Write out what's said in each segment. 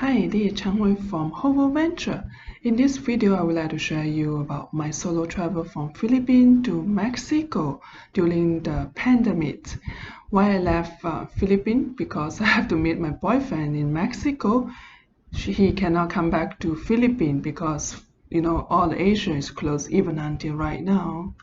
Hi, this is 𝐁𝐎 from 𝐕𝐄𝐍𝐵. In this video, I would like to share you about my solo travel from Philippines to Mexico during the pandemic. Why I left Philippines? Because I have to meet my boyfriend in Mexico. He cannot come back to Philippines because all Asia is closed even until right now.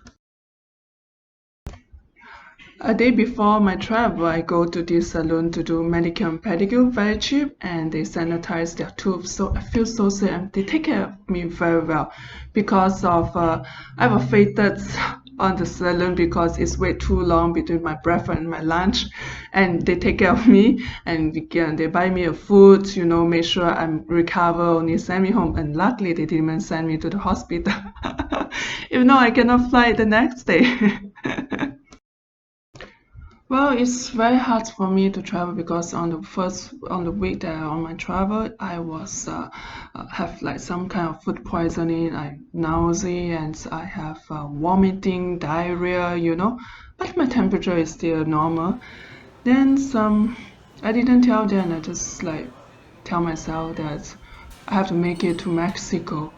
A day before my travel, I go to this salon to do manicure and pedicure, very cheap, and they sanitize their tooth. So I feel so safe, and they take care of me very well. Because of I have a fainted on the salon because it's way too long between my breakfast and my lunch, and they take care of me, and again they buy me a food, make sure I'm recover, only send me home, and luckily they didn't even send me to the hospital. Even though I cannot fly the next day. Well, it's very hard for me to travel because on the week that on my travel, I was have like some kind of food poisoning, I'm nausea, and I have vomiting, diarrhea, but my temperature is still normal. Then I didn't tell them. I just tell myself that I have to make it to Mexico.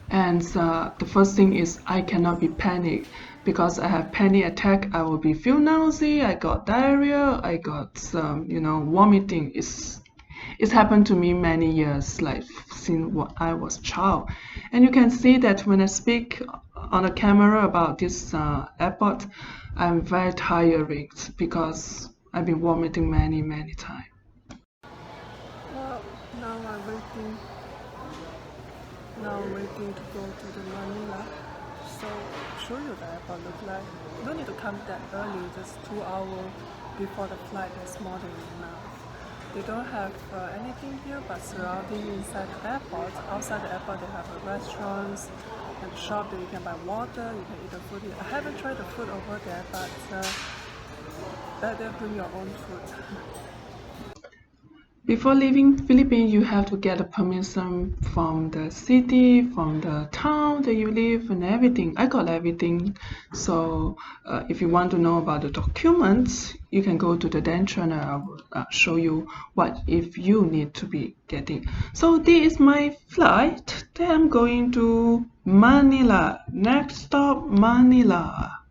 And the first thing is I cannot be panicked because I have panic attack. I will be feel nausea. I got diarrhea. I got vomiting. It's happened to me many years, since I was child. And you can see that when I speak on the camera about this airport, I'm very tiring because I've been vomiting many times. Well, now I'm waiting to go to the Manila. So show you the airport look like. You don't need to come that early, just 2 hours before the flight. That's more than enough. They don't have anything here but surrounding inside the airport. Outside the airport they have restaurants and shop that you can buy water, you can eat the food here. I haven't tried the food over there, but better bring your own food. Before leaving Philippines, you have to get a permission from the city, from the town that you live, and everything. I got everything. So if you want to know about the documents, you can go to the Dan channel. I will show you what if you need to be getting. So this is my flight. Then I'm going to Manila. Next stop, Manila.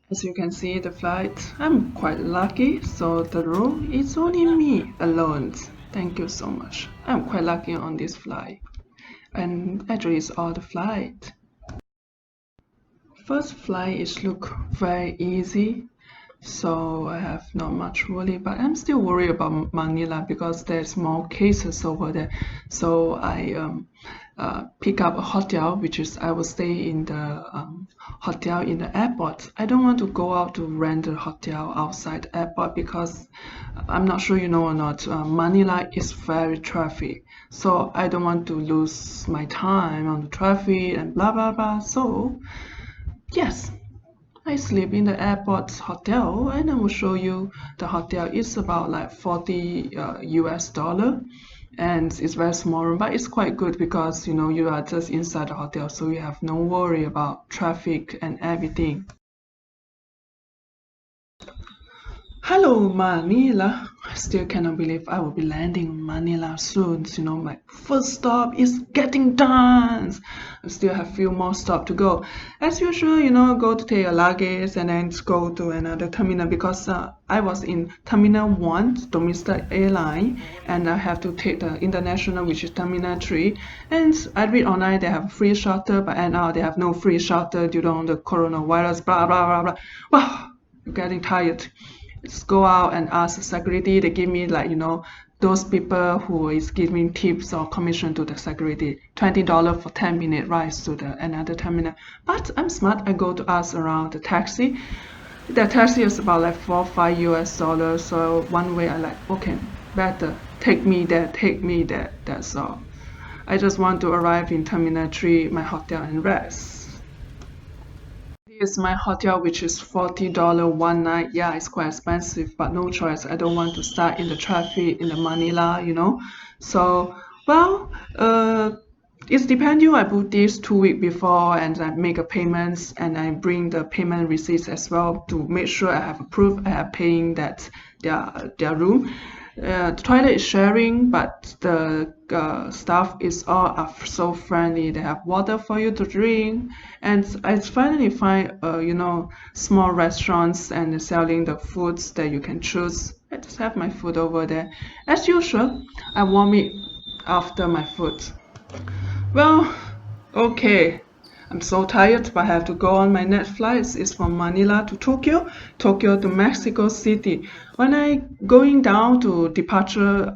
As you can see, the flight, I'm quite lucky, so the room is only me alone. Thank you so much. I'm quite lucky on this flight. And actually, it's all the flight. First flight is look very easy, so I have not much worry, but I'm still worried about Manila because there's more cases over there. So I pick up a hotel, which is I will stay in the hotel in the airport. I don't want to go out to rent a hotel outside the airport because I'm not sure you know or not, Manila is very traffic. So I don't want to lose my time on the traffic and blah blah blah. So yes, I sleep in the airport hotel, and I will show you the hotel. It's about like $40 US, and it's very small room, but it's quite good because you are just inside the hotel, so you have no worry about traffic and everything. Hello Manila. I still cannot believe I will be landing in Manila soon. My first stop is getting done. I still have few more stops to go. As usual, go to take your luggage and then go to another terminal because I was in Terminal 1, domestic airline, and I have to take the international, which is Terminal 3. And I read online they have a free shuttle, but now they have no free shuttle due to the coronavirus, blah blah blah blah. Wow, I'm getting tired. Just go out and ask the security. They give me those people who is giving tips or commission to the security, $20 for 10-minute rides to the another terminal. But I'm smart. I go to ask around the taxi. The taxi is about like $4 or $5 US. So one way I okay, better take me there. That's all. I just want to arrive in Terminal 3, my hotel, and rest. This is my hotel, which is $40 one night. Yeah, it's quite expensive, but no choice. I don't want to start in the traffic in the Manila, So, well, it depends you. I book this 2 weeks before and I make a payments and I bring the payment receipts as well to make sure I have a proof I have paying that their room. The toilet is sharing, but the staff is all are so friendly. They have water for you to drink, and I finally find small restaurants and selling the foods that you can choose. I just have my food over there. As usual, I vomit after my food. Well, okay. I'm so tired, but I have to go on my next flight. It's from Manila to Tokyo, Tokyo to Mexico City. When I going down to departure,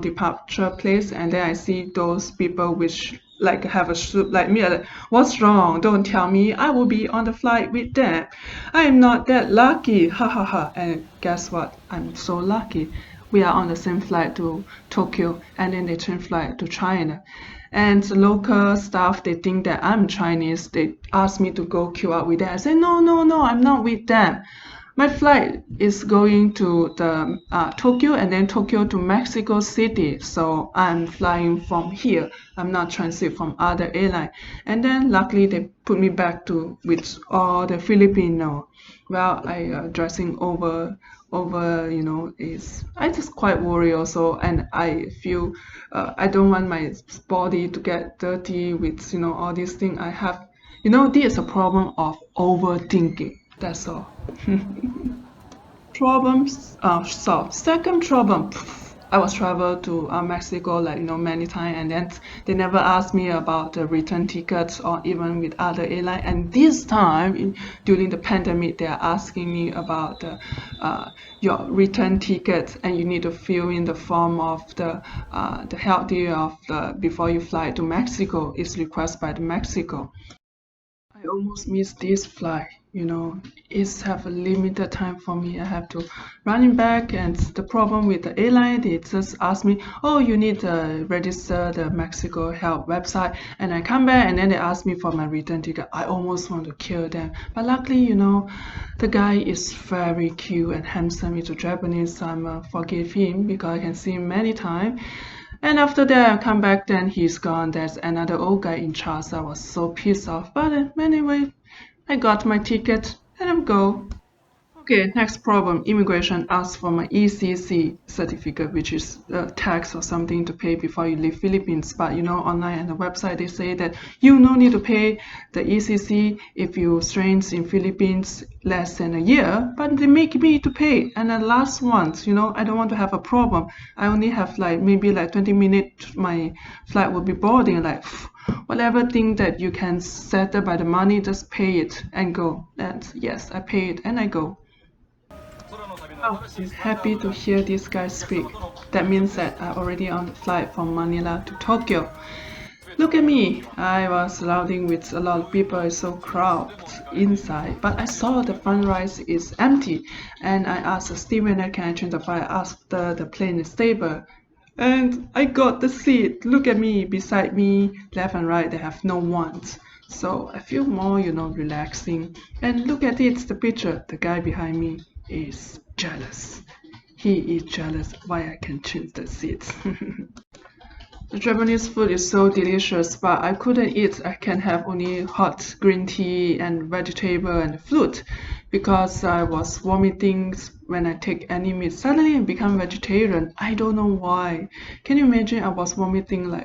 departure place, and then I see those people which like have a soup like me. Like, what's wrong? Don't tell me. I will be on the flight with them. I am not that lucky. Ha ha ha. And guess what? I'm so lucky. We are on the same flight to Tokyo, and then they change flight to China. And the local staff, they think that I'm Chinese. They ask me to go queue up with them. I say, no, no, no, I'm not with them. My flight is going to the Tokyo and then Tokyo to Mexico City. So I'm flying from here. I'm not transit from other airline. And then luckily they put me back to with all the Filipino. Well, I dressing over is I just quite worry also, and I feel I don't want my body to get dirty with all these things. I have this is a problem of overthinking. That's all. Problems solved. Second problem, I was travel to Mexico like many times, and then they never asked me about the return tickets or even with other airline. And this time during the pandemic, they are asking me about your return ticket, and you need to fill in the form of the health of before you fly to Mexico. It's requested by the Mexico. I almost missed this flight. It's have a limited time for me. I have to running back, and the problem with the airline, they just ask me, oh, you need to register the Mexico Health website, and I come back and then they ask me for my return ticket. I almost want to kill them, but luckily, the guy is very cute and handsome. He's a Japanese. I forgive him because I can see him many times. And after that, I come back, then he's gone. There's another old guy in charge. I was so pissed off. But anyway, I got my ticket and I'm go. Okay, next problem. Immigration asks for my ECC certificate, which is a tax or something to pay before you leave Philippines. But online and the website, they say that you no need to pay the ECC if you strange in Philippines less than a year. But they make me to pay. And the last ones, I don't want to have a problem. I only have maybe 20 minutes. My flight will be boarding. Whatever thing that you can settle by the money, just pay it and go. And yes, I pay it and I go. Oh, I'm happy to hear this guy speak. That means that I'm already on the flight from Manila to Tokyo. Look at me. I was surrounding with a lot of people. It's so crowded inside. But I saw the front row is empty. And I asked the stewardess, can I change the flight after the plane is stable? And I got the seat. Look at me. Beside me, left and right, they have no one. So I feel more, relaxing. And look at it, the picture. The guy behind me is jealous. He is jealous why I can change the seats. The Japanese food is so delicious, but I couldn't eat. I can have only hot green tea and vegetable and fruit because I was vomiting when I take any meat. Suddenly I become vegetarian. I don't know why. Can you imagine? I was vomiting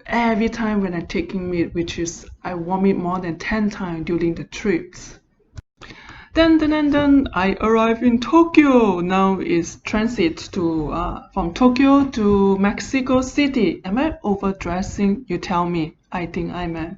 every time when I'm taking meat, which is I vomit more than 10 times during the trips. Then I arrived in Tokyo. Now is transit to from Tokyo to Mexico City. Am I overdressing? You tell me. I think I am.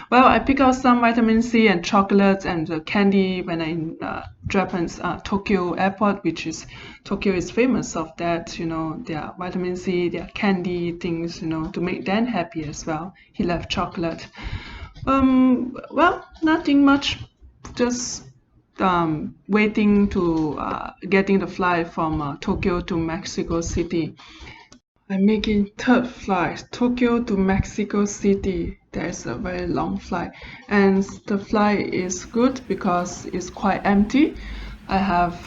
Well, I pick out some vitamin C and chocolates and candy when I'm in Japan's Tokyo airport, which is Tokyo is famous of that. Their vitamin C, their candy things. To make them happy as well. He left chocolate. Well, nothing much. Just waiting to getting the flight from Tokyo to Mexico City. I'm making third flight, Tokyo to Mexico City. There's a very long flight, and the flight is good because it's quite empty. I have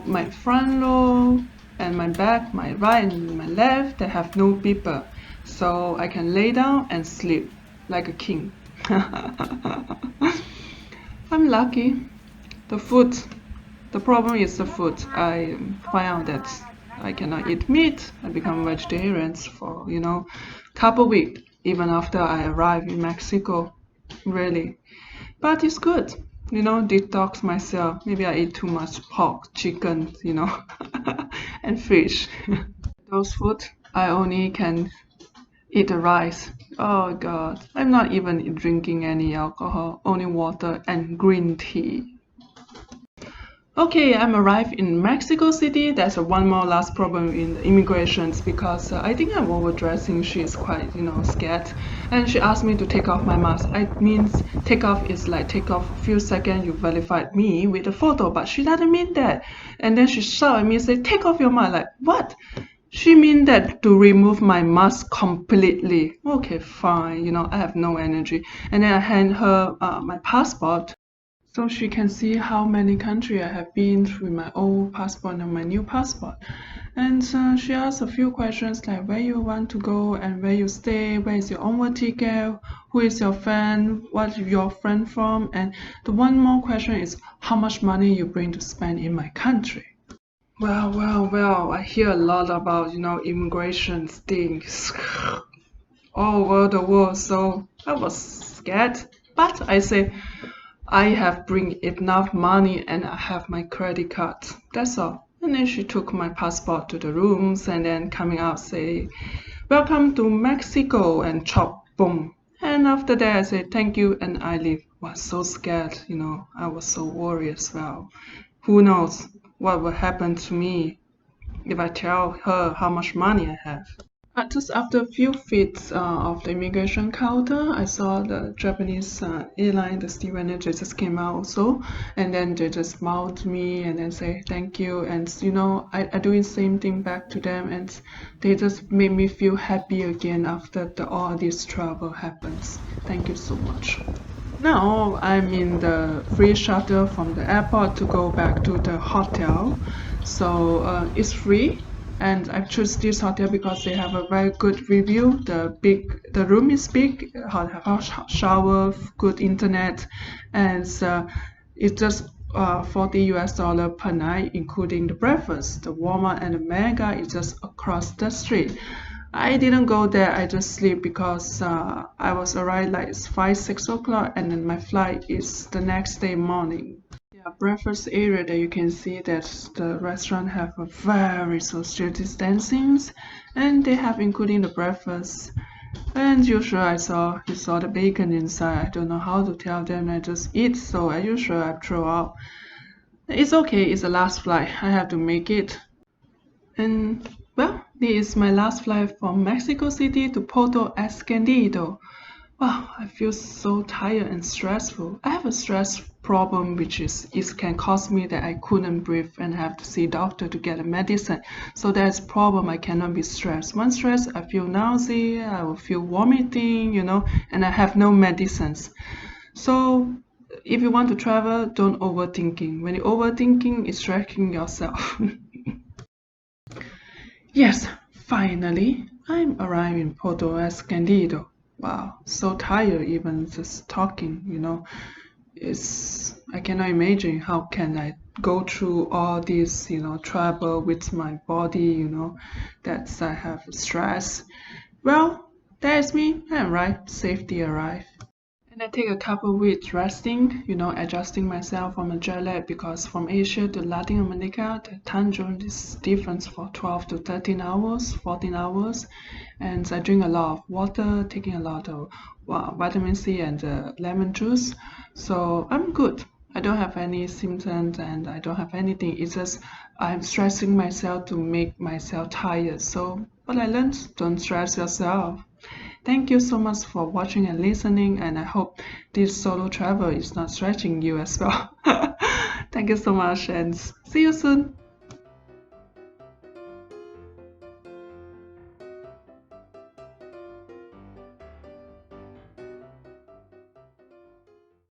my front row and my back, my right and my left. They have no people, so I can lay down and sleep like a king. I'm lucky. The food The problem is the food. I find out that I cannot eat meat. I become vegetarian for, couple weeks, even after I arrive in Mexico, really. But it's good, detox myself. Maybe I eat too much pork, chicken, and fish. Those food, I only can eat the rice. Oh God, I'm not even drinking any alcohol, only water and green tea. Okay, I'm arrived in Mexico City. There's one more last problem in the immigrations because I think I'm overdressing. She is quite, scared. And she asked me to take off my mask. It means take off is like take off a few seconds, you verified me with a photo, but she doesn't mean that. And then she shouted at me and said, take off your mask. Like, what? She mean that to remove my mask completely. Okay, fine, I have no energy. And then I hand her my passport, so she can see how many countries I have been with my old passport and my new passport. And she asked a few questions like where you want to go and where you stay, where is your onward ticket, who is your friend, what your friend from, and the one more question is how much money you bring to spend in my country. Well, I hear a lot about, immigration things all over the world, so I was scared. But I say, I have bring enough money and I have my credit card. That's all. And then she took my passport to the rooms and then coming out say, welcome to Mexico, and chop, boom. And after that I said thank you and I leave. Was so scared, I was so worried as well. Who knows what will happen to me if I tell her how much money I have. Just after a few feet of the immigration counter, I saw the Japanese airline, the stewardess just came out also, and then they just smiled to me and then say thank you, and I do the same thing back to them, and they just made me feel happy again after all this trouble happens. Thank you so much. Now I'm in the free shuttle from the airport to go back to the hotel, so it's free. And I choose this hotel because they have a very good review. The room is big, have a shower, good internet, and it's just $40 per night, including the breakfast. The Walmart and the Mega is just across the street. I didn't go there. I just sleep because I was arrived like 5-6 o'clock, and then my flight is the next day morning. Breakfast area that you can see that the restaurant have a very social distancing, and they have including the breakfast. And usually you saw the bacon inside. I don't know how to tell them. I just eat, so I usually throw out. It's okay. It's the last flight. I have to make it. And well, this is my last flight from Mexico City to Puerto Escondido. Wow, I feel so tired and stressful. I have a stress problem which is it can cause me that I couldn't breathe and have to see doctor to get a medicine. So that's problem. I cannot be stressed. When stressed, I feel nausea, I will feel vomiting, and I have no medicines. So if you want to travel, don't overthinking. When you're overthinking, it's stressing yourself. Yes, finally, I'm arriving in Puerto Escondido. Wow, so tired even just talking, I cannot imagine how can I go through all this, trouble with my body, that I have stress. Well, that's me. I'm right. Safety arrived. And I take a couple of weeks resting, adjusting myself from a jet lag because from Asia to Latin America, the time zone is different for 12 to 13 hours, 14 hours. And I drink a lot of water, taking a lot of vitamin C and lemon juice. So I'm good. I don't have any symptoms and I don't have anything. It's just I'm stressing myself to make myself tired. So what I learned, don't stress yourself. Thank you so much for watching and listening, and I hope this solo travel is not stretching you as well. Thank you so much and see you soon.